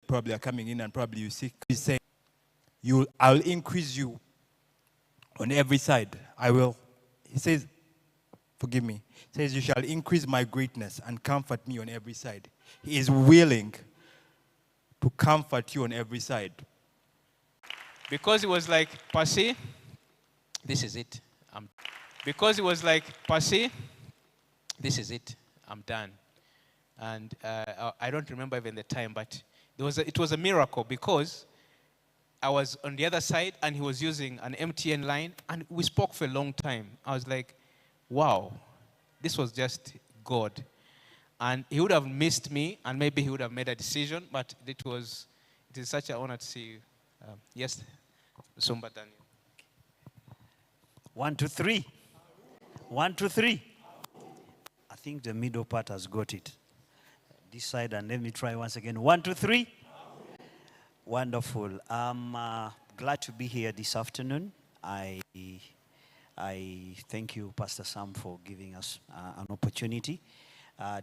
probably are coming in and probably you see, he's saying, I'll increase you on every side. I will. He says, forgive me. He says, you shall increase my greatness and comfort me on every side. He is willing to comfort you on every side. Because it was like, Pasi, this is it. Because it was like, Pasi, this is it. I'm done. And I don't remember even the time, but it was a miracle because I was on the other side and he was using an MTN line and we spoke for a long time. I was like, wow, this was just God. And he would have missed me and maybe he would have made a decision, but it is such an honor to see you. Yes, Sumba Daniel. 1, 2, 3. 1, 2, 3. I think the middle part has got it. This side, and let me try once again. 1, 2, 3. Wonderful. I'm glad to be here this afternoon. I thank you, Pastor Sam, for giving us an opportunity.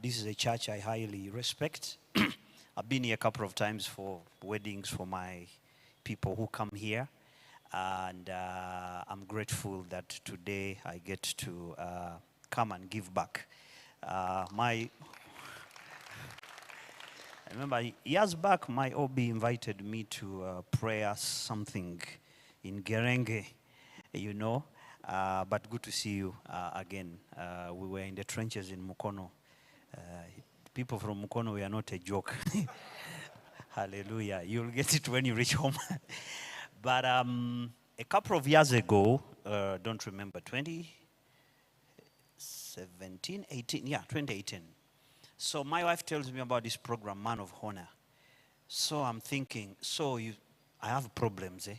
This is a church I highly respect. I've been here a couple of times for weddings for my people who come here. And I'm grateful that today I get to come and give back. I remember years back, my OB invited me to prayer something in Gerenge, you know. But good to see you again. We were in the trenches in Mukono. People from Mukono, we are not a joke. Hallelujah. You'll get it when you reach home. But a couple of years ago, don't remember, 2017, 18, yeah, 2018. So my wife tells me about this program, Man of Honor. So I'm thinking, I have problems, eh?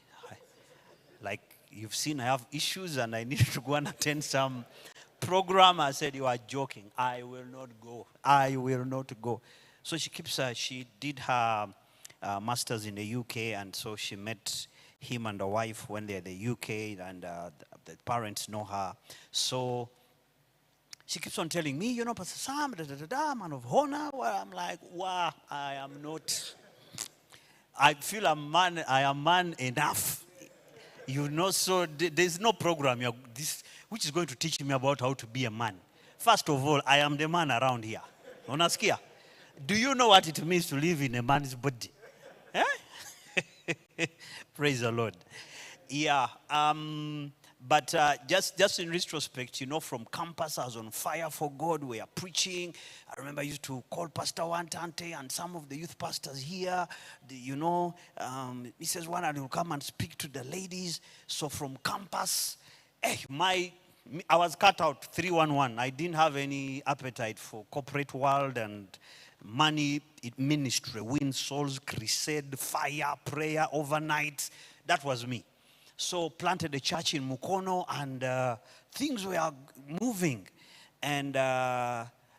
Like you've seen, I have issues and I need to go and attend some program. I said, you are joking. I will not go. I will not go. So she did her master's in the UK, and so she met him and the wife when they're in the UK, and the parents know her. So she keeps on telling me, you know, Pastor Sam, Man of Honor. Well, I'm like, wow, I am not. I feel I am man enough. You know, so there's no program which is going to teach me about how to be a man. First of all, I am the man around here. Unasikia? Do you know what it means to live in a man's body? Eh? Praise the Lord. Yeah. But just in retrospect, you know, from campus, I was on fire for God. We are preaching. I remember I used to call Pastor Wantante and some of the youth pastors here. He says, one, I will come and speak to the ladies. So from campus, I was cut out 311. I didn't have any appetite for corporate world and money, ministry, win souls, crusade, fire, prayer, overnight. That was me. So planted a church in Mukono, and things were moving. And,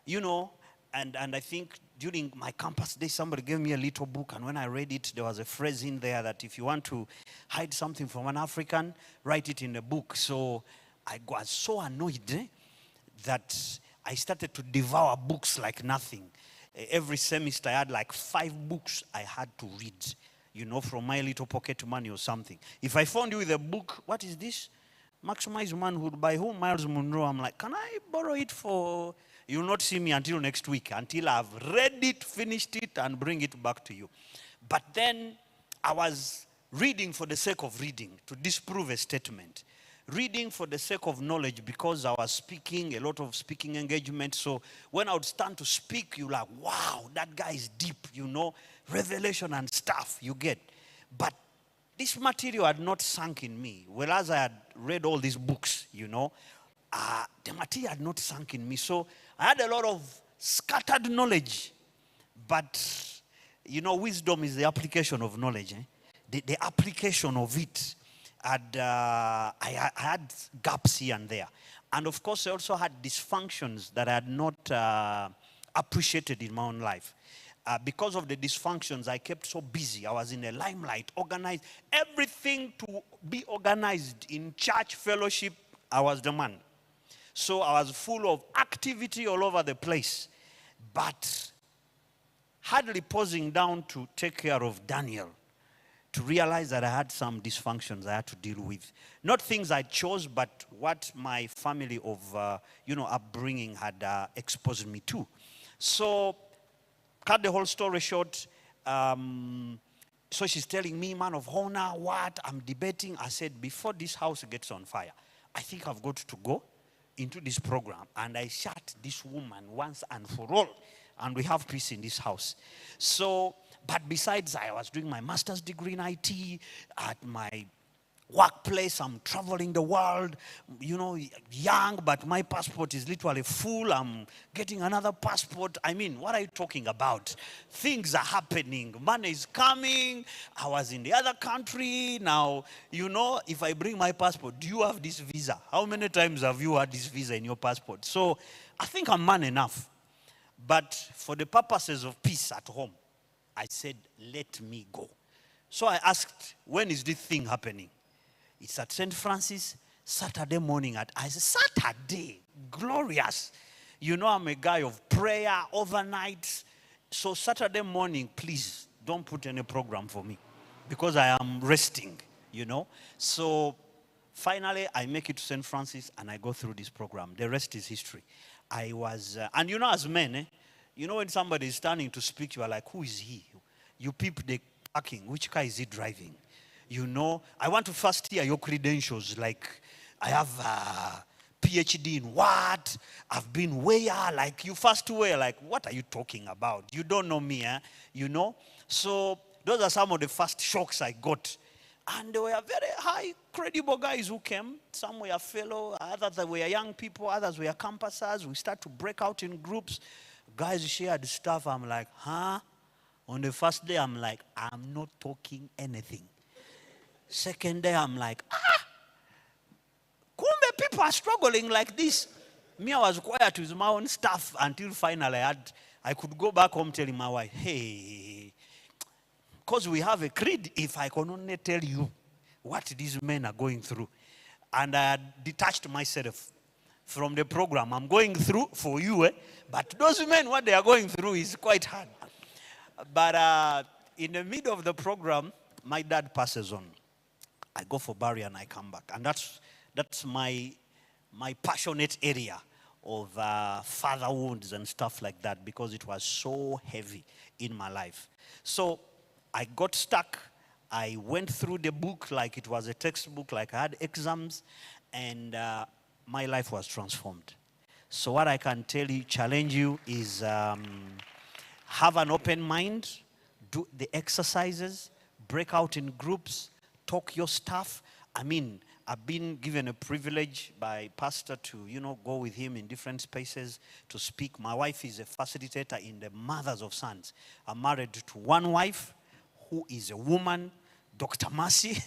you know, and I think during my campus day, somebody gave me a little book. And when I read it, there was a phrase in there that if you want to hide something from an African, write it in the book. So I was so annoyed that I started to devour books like nothing. Every semester, I had like 5 books I had to read. You know, from my little pocket money or something. If I found you with a book, what is this? Maximize Manhood by whom? Miles Monroe. I'm like, can I borrow it for... You'll not see me until next week, until I've read it, finished it, and bring it back to you. But then I was reading for the sake of reading, to disprove a statement. Reading for the sake of knowledge, because I was speaking, a lot of speaking engagement. So when I would stand to speak, you're like, wow, that guy is deep, you know, revelation and stuff you get. But this material had not sunk in me. Whereas I had read all these books, you know, the material had not sunk in me. So I had a lot of scattered knowledge. But, you know, wisdom is the application of knowledge. The application of it. I had gaps here and there. And of course, I also had dysfunctions that I had not appreciated in my own life. Because of the dysfunctions, I kept so busy. I was in the limelight, organized. Everything to be organized in church fellowship, I was the man. So I was full of activity all over the place. But hardly pausing down to take care of Daniel, to realize that I had some dysfunctions I had to deal with. Not things I chose, but what my family of, upbringing had exposed me to. So, cut the whole story short, so she's telling me, man of honor, what? I'm debating. I said, before this house gets on fire, I think I've got to go into this program. And I shut this woman once and for all. And we have peace in this house. So, but besides, I was doing my master's degree in IT. At my workplace, I'm traveling the world, young, but my passport is literally full. I'm getting another passport. I mean, what are you talking about? Things are happening. Money is coming. I was in the other country. Now, if I bring my passport, do you have this visa? How many times have you had this visa in your passport? So I think I'm man enough. But for the purposes of peace at home, I said, let me go. So I asked, when is this thing happening? It's at St. Francis, Saturday morning. I said, Saturday? Glorious. I'm a guy of prayer, overnight. So Saturday morning, please, don't put any program for me. Because I am resting, So finally, I make it to St. Francis and I go through this program. The rest is history. I was, and as men, when somebody is standing to speak, you are like, who is he? You peep the parking. Which car is he driving? I want to first hear your credentials. Like, I have a PhD in what? I've been where? Like, you first where? Like, what are you talking about? You don't know me, So, those are some of the first shocks I got. And there were very high, credible guys who came. Some were fellow, others were young people, others were campusers. We start to break out in groups. Guys shared stuff. I'm like, huh? On the first day, I'm like, I'm not talking anything. Second day, I'm like, kumbe people are struggling like this. Me, I was quiet with my own stuff until finally I could go back home telling my wife, hey, because we have a creed, if I can only tell you what these men are going through. And I had detached myself from the program. I'm going through for you, but those men, what they are going through is quite hard. But in the middle of the program, my dad passes on. I go for burial and I come back. And that's my passionate area of father wounds and stuff like that, because it was so heavy in my life. So I got stuck. I went through the book like it was a textbook, like I had exams, and my life was transformed. So what I can tell you, challenge you, is have an open mind, do the exercises, break out in groups, talk your stuff. I mean, I've been given a privilege by pastor to, go with him in different spaces to speak. My wife is a facilitator in the Mothers of Sons. I'm married to one wife who is a woman, Dr. Mercy,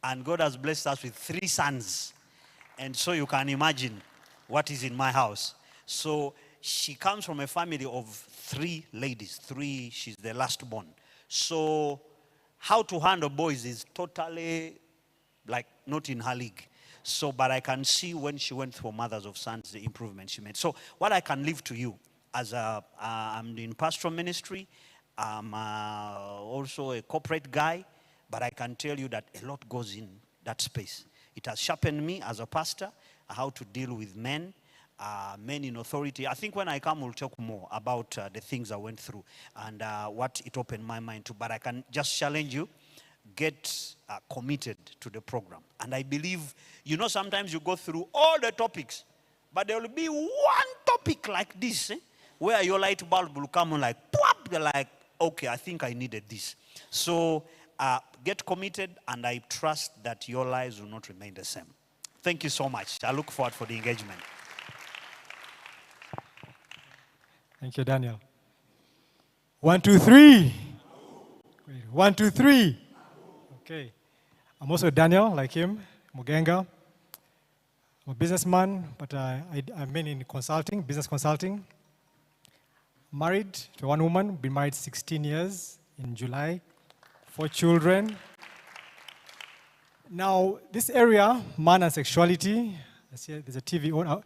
and God has blessed us with 3 sons. And so you can imagine what is in my house. So she comes from a family of 3 ladies. 3, she's the last born. So how to handle boys is totally like not in her league. So, but I can see when she went through Mothers of Sons, the improvement she made. So what I can leave to you, as I'm in pastoral ministry, I'm also a corporate guy, but I can tell you that a lot goes in that space. It has sharpened me as a pastor, how to deal with men in authority. I think when I come, we'll talk more about the things I went through and what it opened my mind to. But I can just challenge you, get committed to the program. And I believe, sometimes you go through all the topics, but there will be one topic like this, where your light bulb will come on like, pop, you're like, okay, I think I needed this. So get committed, and I trust that your lives will not remain the same. Thank you so much. I look forward for the engagement. Thank you, Daniel. 1, 2, 3. 1, 2, 3. Okay. I'm also Daniel, like him, Mugenga. I'm a businessman, but I've been in consulting, business consulting. Married to one woman, been married 16 years in July, 4 children. Now, this area, man and sexuality, I see there's a TV on.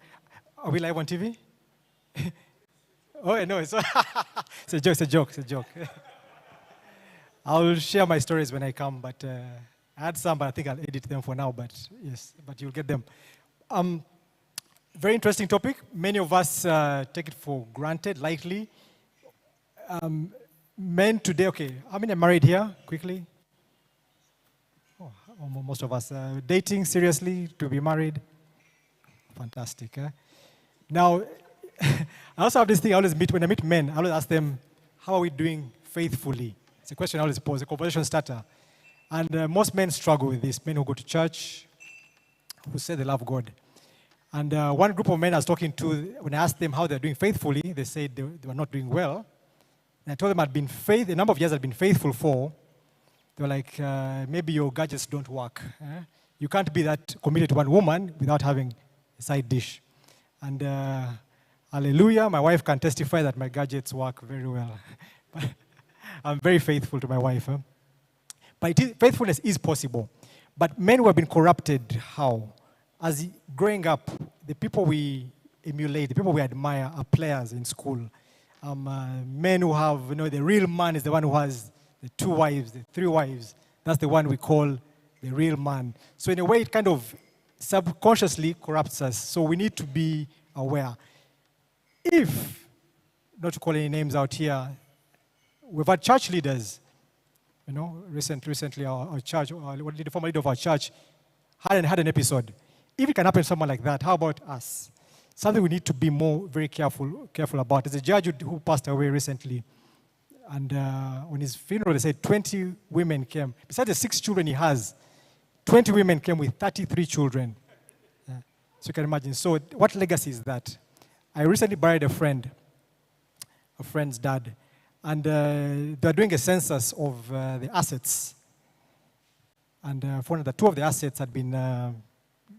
Are we live on TV? Oh, no, it's It's a joke, it's a joke, it's a joke. I'll share my stories when I come, but I had some, but I think I'll edit them for now, but yes, but you'll get them. Very interesting topic. Many of us take it for granted, likely. Men today, okay, how many are married here, quickly? Oh, most of us. Dating seriously, to be married? Fantastic. Now, I also have this thing I always meet, when I meet men, I always ask them, how are we doing faithfully? It's a question I always pose, a conversation starter. And most men struggle with this, men who go to church, who say they love God. And one group of men I was talking to, when I asked them how they're doing faithfully, they said they were not doing well. And I told them the number of years I'd been faithful for. They were like, maybe your gadgets don't work. You can't be that committed to one woman without having a side dish. And hallelujah, my wife can testify that my gadgets work very well. I'm very faithful to my wife. But faithfulness is possible. But men who have been corrupted, how? As growing up, the people we emulate, the people we admire are players in school. Men who have, the real man is the one who has the 2 wives, the 3 wives. That's the one we call the real man. So in a way, it kind of subconsciously corrupts us. So we need to be aware. If, not to call any names out here, we've had church leaders, recently our church, the former leader of our church, had an episode. If it can happen to someone like that, how about us? Something we need to be very careful about. There's a judge who passed away recently, and on his funeral, they said 20 women came. Besides the 6 children he has, 20 women came with 33 children. So you can imagine. So what legacy is that? I recently buried a friend's dad, and they're doing a census of the assets. And found that 2 of the assets had been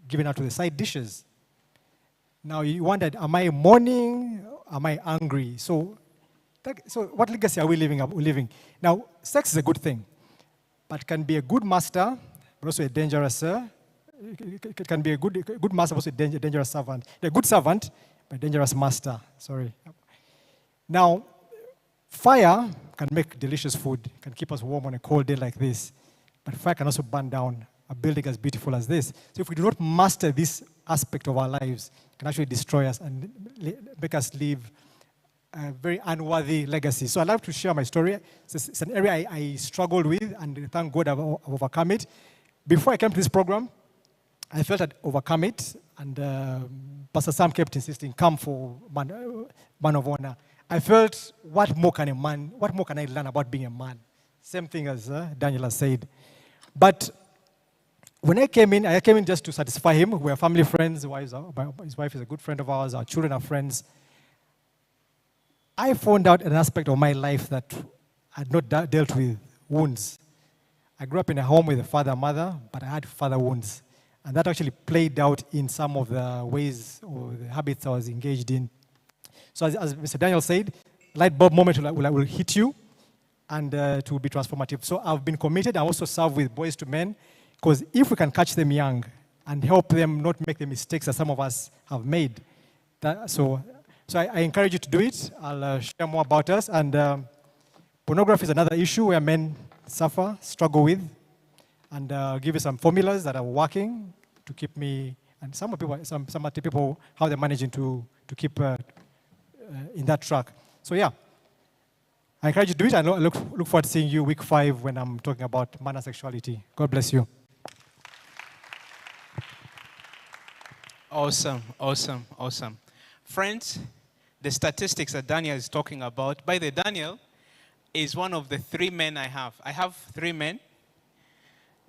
given out to the side dishes. Now you wondered, am I mourning? Am I angry? So what legacy are we living? Now, sex is a good thing, but can be a good master, but also a dangerous. It can be a good master, but also a dangerous servant. A good servant, but a dangerous master. Sorry. Now, fire can make delicious food, can keep us warm on a cold day like this, but fire can also burn down a building as beautiful as this. So if we do not master this aspect of our lives, it can actually destroy us and make us live a very unworthy legacy. So I'd like to share my story. It's an area I struggled with, and thank God I've overcome it. Before I came to this program, I felt I'd overcome it, and Pastor Sam kept insisting, come for man of honor. I felt, what more can I learn about being a man? Same thing as Daniel has said. But when I came in just to satisfy him. We're family friends. His wife is a good friend of ours. Our children are friends. I found out an aspect of my life that I had not dealt with wounds. I grew up in a home with a father and mother, but I had father wounds. And that actually played out in some of the ways or the habits I was engaged in. So as Mr. Daniel said, light bulb moment will hit you, and it will be transformative. So I've been committed. I also serve with boys to men, because if we can catch them young and help them not make the mistakes that some of us have made, so I encourage you to do it. I'll share more about us. And pornography is another issue where men struggle with. And I'll give you some formulas that are working to keep me, and some other people, how they're managing to keep in that track. So yeah, I encourage you to do it. I look forward to seeing you week 5 when I'm talking about man and sexuality. God bless you. Awesome. Friends, the statistics that Daniel is talking about, by the Daniel is one of the 3 men I have. I have 3 men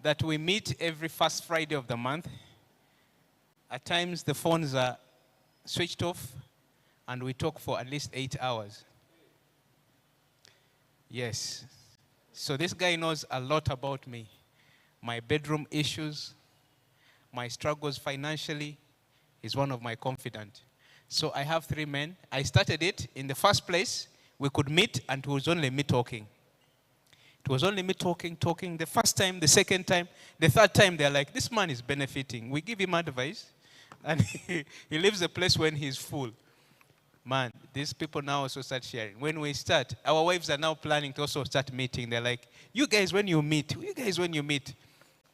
that we meet every first Friday of the month. At times the phones are switched off and we talk for at least 8 hours. Yes. So this guy knows a lot about me. My bedroom issues, my struggles financially. He's one of my confidant. So I have 3 men. I started it in the first place. We could meet and it was only me talking. It was only me talking. The first time, the second time, the third time, they're like, this man is benefiting. We give him advice and he leaves the place when he's full. Man, these people now also start sharing. When we start, our wives are now planning to also start meeting. They're like, you guys when you meet.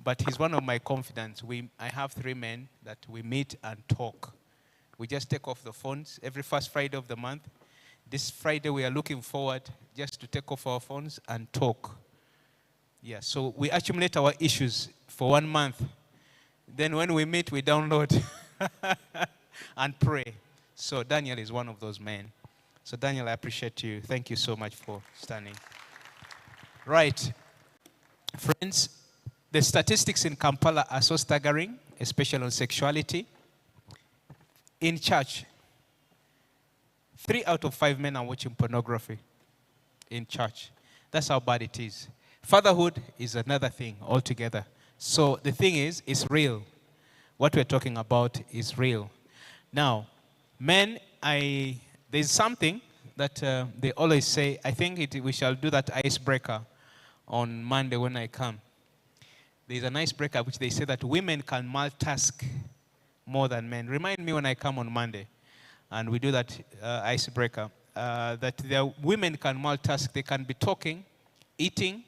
But he's one of my confidants. I have 3 men that we meet and talk. We just take off the phones every first Friday of the month. This Friday we are looking forward just to take off our phones and talk. Yeah, so we accumulate our issues for 1 month. Then when we meet, we download and pray. So Daniel is one of those men. So Daniel, I appreciate you. Thank you so much for standing. Right. Friends, the statistics in Kampala are so staggering, especially on sexuality. In church, 3 out of 5 men are watching pornography in church. That's how bad it is. Fatherhood is another thing altogether. So the thing is, it's real. What we're talking about is real. Now, men, there's something that they always say. I think we shall do that icebreaker on Monday when I come. There's an icebreaker which they say that women can multitask more than men. Remind me when I come on Monday, and we do that icebreaker. That women can multitask. They can be talking, eating,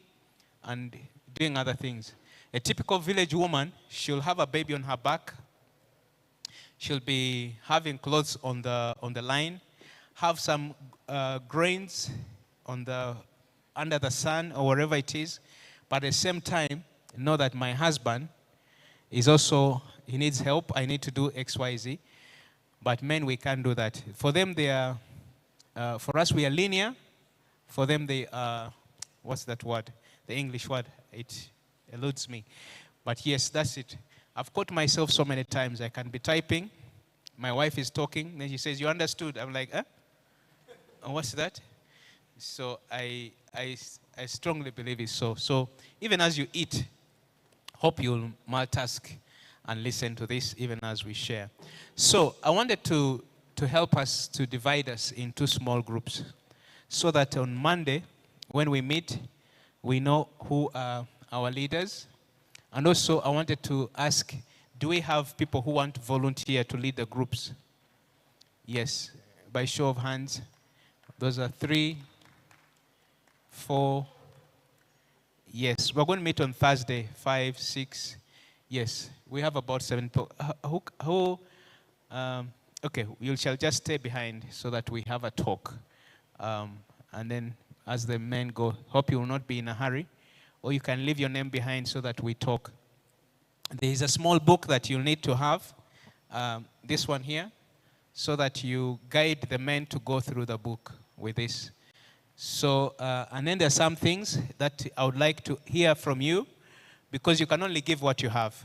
and doing other things. A typical village woman, she'll have a baby on her back. She'll be having clothes on the line, have some grains under the sun or wherever it is, but at the same time, know that my husband is also, he needs help. I need to do X, Y, Z. But men, we can't do that. For them, for us, we are linear. For them, they are, what's that word? The English word. It eludes me. But yes, that's it. I've caught myself so many times. I can be typing. My wife is talking. Then she says, you understood? I'm like, huh? What's that? So I strongly believe it's so. So even as you eat, hope you'll multitask and listen to this even as we share. So I wanted to help us, to divide us into small groups so that on Monday, when we meet, we know who are our leaders. And also I wanted to ask, do we have people who want to volunteer to lead the groups? Yes, by show of hands. Those are 3, 4. Yes, we're going to meet on Thursday, 5, 6. Yes, we have about 7 people. Okay, you shall just stay behind so that we have a talk. And then as the men go, hope you will not be in a hurry. Or you can leave your name behind so that we talk. There is a small book that you'll need to have, this one here, so that you guide the men to go through the book with this. So, and then there are some things that I would like to hear from you, because you can only give what you have.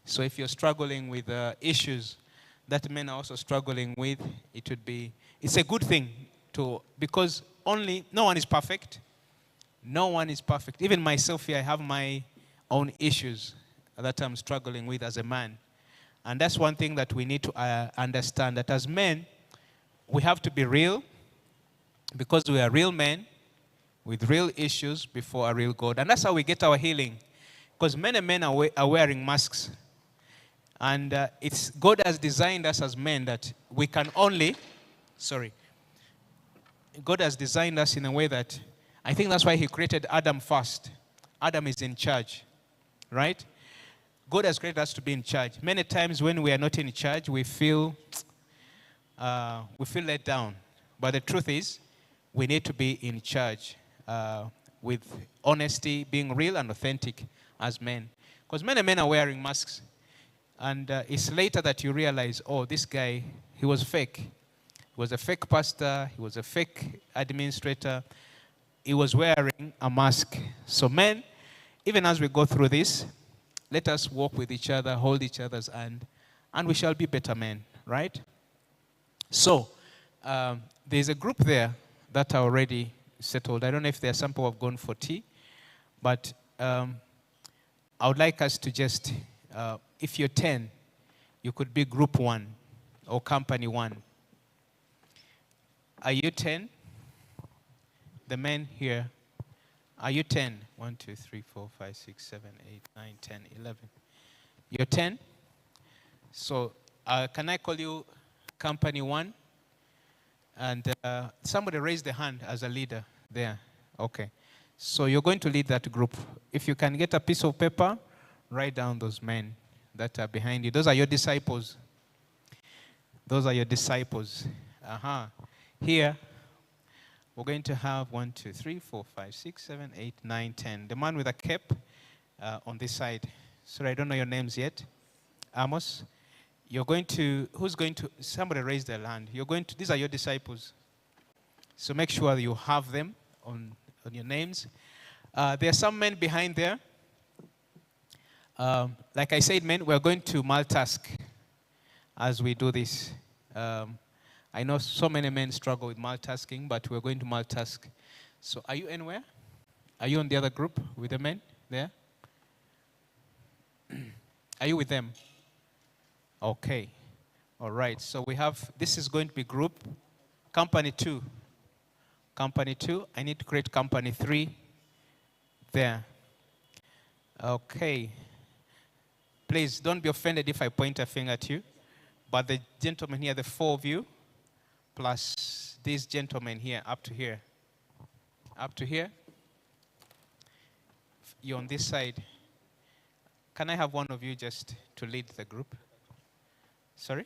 So if you're struggling with issues that men are also struggling with, it's a good thing because no one is perfect. No one is perfect. Even myself here, I have my own issues that I'm struggling with as a man. And that's one thing that we need to understand, that as men, we have to be real, because we are real men with real issues before a real God. And that's how we get our healing. Because many men are wearing masks. And God has designed us as men that we can only, God has designed us in a way that, I think that's why he created Adam first. Adam is in charge, right? God has created us to be in charge. Many times when we are not in charge, we feel let down. But the truth is, we need to be in charge with honesty, being real and authentic as men. Because many men are wearing masks. And it's later that you realize, oh, this guy, he was fake. He was a fake pastor. He was a fake administrator. He was wearing a mask. So men, even as we go through this, let us walk with each other, hold each other's hand, and we shall be better men, right? So there's a group there that are already settled. I don't know if there are some people who have gone for tea, but I would like us to just, if you're 10, you could be group 1 or company 1. Are you 10? The men here, are you 10? 1, 2, 3, 4, 5, 6, 7, 8, 9, 10, 11. You're 10? So can I call you company 1? And somebody raised their hand as a leader there. Okay. So you're going to lead that group. If you can get a piece of paper, write down those men that are behind you. Those are your disciples. Those are your disciples. Here, we're going to have 1, 2, 3, 4, 5, 6, 7, 8, 9, 10. The man with a cape on this side. Sorry, I don't know your names yet. Amos. You're going to, who's going to, somebody raise their hand. You're going to, these are your disciples. So make sure you have them on your names. There are some men behind there. Like I said, men, we're going to multitask as we do this. I know so many men struggle with multitasking, but we're going to multitask. So are you anywhere? Are you on the other group with the men there? Are you with them? Okay. All right. So we have, this is going to be group company 2. Company 2. I need to create company 3 there. Okay. Please don't be offended if I point a finger at you. But the gentleman here, the 4 of you, plus this gentleman here, up to here. Up to here. You're on this side. Can I have one of you just to lead the group? Sorry?